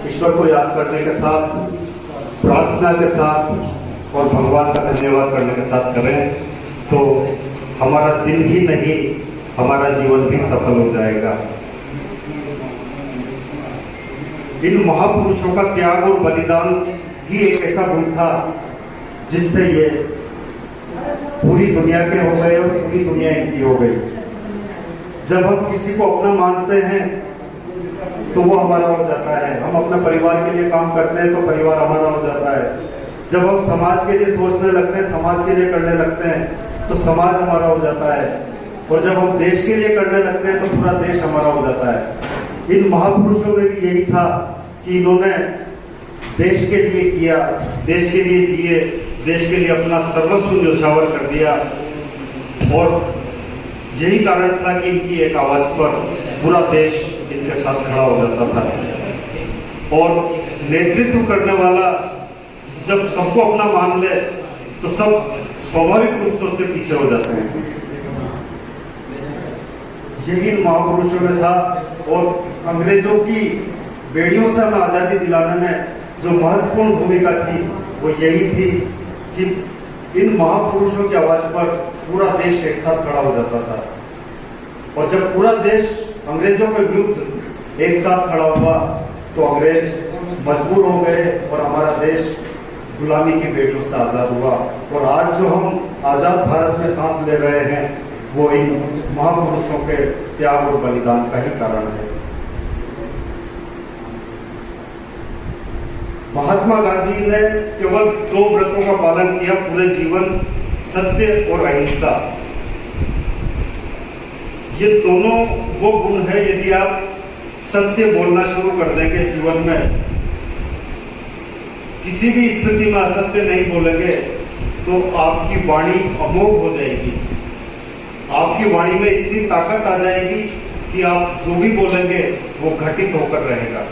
ईश्वर को याद करने के साथ, प्रार्थना के साथ और भगवान का धन्यवाद करने के साथ करें तो हमारा दिन ही नहीं, हमारा जीवन भी सफल हो जाएगा। इन महापुरुषों का त्याग और बलिदान ही एक ऐसा गुण था जिससे ये पूरी दुनिया के हो गए और पूरी दुनिया इनकी हो गई। जब हम किसी को अपना मानते हैं तो वो हमारा हो जाता है। हम अपने परिवार के लिए काम करते हैं तो परिवार हमारा हो जाता है। जब हम समाज के लिए सोचने लगते हैं, समाज के लिए करने लगते हैं तो समाज हमारा हो जाता है। और जब हम देश के लिए करने लगते हैं तो पूरा देश हमारा हो जाता है। इन महापुरुषों में भी यही था कि इन्होंने देश के लिए किया, देश के लिए जिए, देश के लिए अपना सर्वस्व न्यौछावर कर दिया। और यही कारण था कि इनकी एक आवाज पर पूरा देश इनके साथ खड़ा हो जाता था। और नेतृत्व करने वाला जब सबको अपना मान ले तो सब स्वाभाविक रूप से उसके पीछे हो जाते हैं। यही इन महापुरुषों में था। और अंग्रेजों की बेड़ियों से हमें आजादी दिलाने में जो महत्वपूर्ण भूमिका थी वो यही थी कि इन महापुरुषों की आवाज पर पूरा देश एक साथ खड़ा हो जाता था। और जब पूरा देश अंग्रेजों के विरुद्ध एक साथ खड़ा हुआ तो अंग्रेज मजबूर हो गए और हमारा देश गुलामी की बेड़ियों से आजाद हुआ। और आज जो हम आजाद भारत में सांस ले रहे हैं वो इन महापुरुषों के त्याग और बलिदान का ही कारण है। महात्मा गांधी ने केवल 2 व्रतों का पालन किया पूरे जीवन, सत्य और अहिंसा। ये दोनों वो गुण है, यदि आप सत्य बोलना शुरू कर देंगे जीवन में, किसी भी स्थिति में असत्य नहीं बोलेंगे तो आपकी वाणी अमोघ हो जाएगी। आपकी वाणी में इतनी ताकत आ जाएगी कि आप जो भी बोलेंगे वो घटित होकर रहेगा।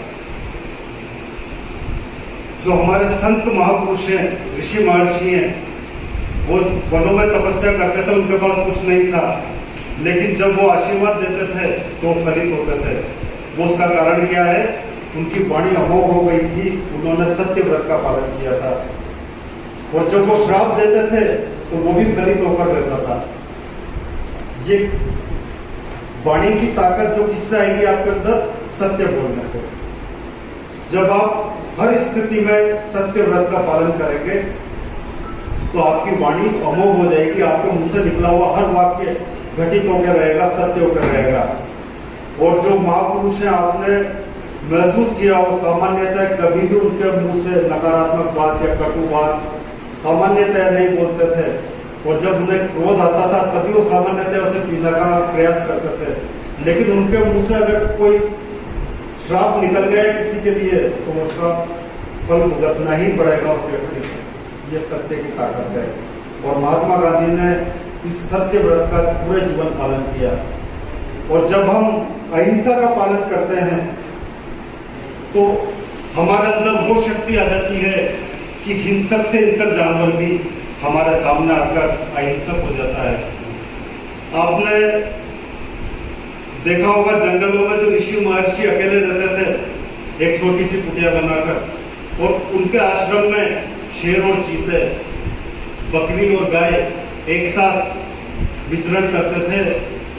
जो हमारे संत महापुरुष हैं, ऋषि महर्षि हैं, वो वनों में तपस्या करते थे, उनके पास कुछ नहीं था, लेकिन जब वो आशीर्वाद देते थे तो फलित होते थे। वो उसका कारण क्या है? उनकी वाणी अमोघ हो गई थी, उन्होंने सत्य व्रत का पालन किया था। और जब वो श्राप देते थे तो वो भी फलित होकर रहता था। ये वाणी की ताकत जो किससे आएगी आपके अंदर? सत्य बोलने से। जब आप हर स्थिति में सत्य व्रत का पालन करेंगे तो आपकी वाणी अमोघ हो जाएगी। आपके मुंह से निकला हुआ हर वाक्य घटित होकर रहेगा, सत्य होकर रहेगा। और जो महापुरुष हैं, आपने महसूस किया हो, सामान्यतः कभी भी उनके मुंह से नकारात्मक बात या कटु बात सामान्यतः नहीं बोलते थे। और जब उन्हें क्रोध आता था तभी वो सामान्यतः उसे पीने का प्रयास करते थे। लेकिन उनके मुंह से अगर कोई श्राप निकल गया किसी के लिए तो उसका फल भुगतना ही पड़ेगा उस व्यक्ति को। ये सत्य की ताकत है। और महात्मा गांधी ने इस सत्य व्रत का पूरे जीवन पालन किया। और जब हम अहिंसा का पालन करते हैं तो हमारे अंदर वो शक्ति आ जाती है कि हिंसक से हिंसक जानवर भी हमारे सामने आकर अहिंसक हो जाता है। आपने देखा होगा जंगलों में जो ऋषि महर्षि अकेले रहते थे एक छोटी सी कुटिया बनाकर, और उनके आश्रम में शेर और चीते, बकरी और गाय एक साथ विचरण करते थे।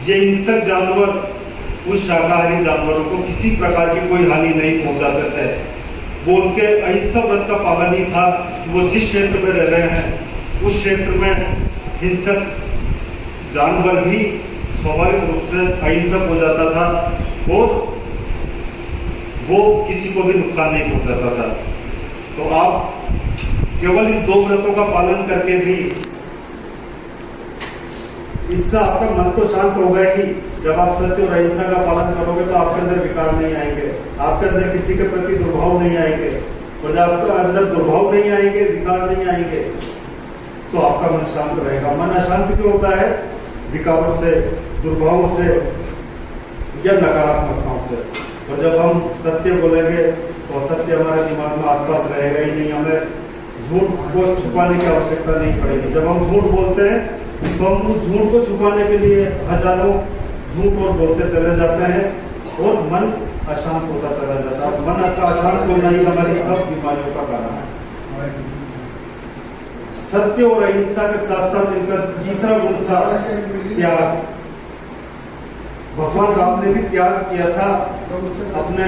ये हिंसक जानवर उन शाकाहारी जानवरों को किसी प्रकार की कोई हानि नहीं पहुंचाते थे। वो उनके अहिंसा व्रत का पालन ही था कि वो जिस क्षेत्र में रह रहे हैं उस क्षेत्र में हिंसक जानवर भी स्वाभाविक रूप से अहिंसक हो जाता था और वो किसी को भी नुकसान नहीं पहुंचाता था। तो आप केवल इन 2 व्रतों का पालन करके भी, इससे आपका मन तो शांत होगा ही। जब आप सत्य और अहिंसा का पालन करोगे तो आपके अंदर विकार नहीं आएंगे, आपके अंदर किसी के प्रति दुर्भाव नहीं आएंगे। और जब आपके अंदर दुर्भाव नहीं आएंगे, विकार नहीं आएंगे, तो आपका मन शांत रहेगा। मन अशांत क्यों होता है? विकारों से, दुर्भाव से या नकारात्मकताओं से। और जब हम सत्य बोलेंगे तो सत्य हमारे दिमाग में आसपास रहेगा ही नहीं। हमें झूठ को छुपाने की आवश्यकता नहीं पड़ेगी। जब हम झूठ बोलते हैं तो हम उस झूठ को छुपाने के लिए हजारों झूठ और बोलते चले जाते हैं और मन अशांत होता चला जाता। मन का अशांत होना ही हमारी सब बीमारियों का कारण है। सत्य और अहिंसा के साथ साथ इनका तीसरा गुण था त्याग। भगवान राम ने भी त्याग किया था अपने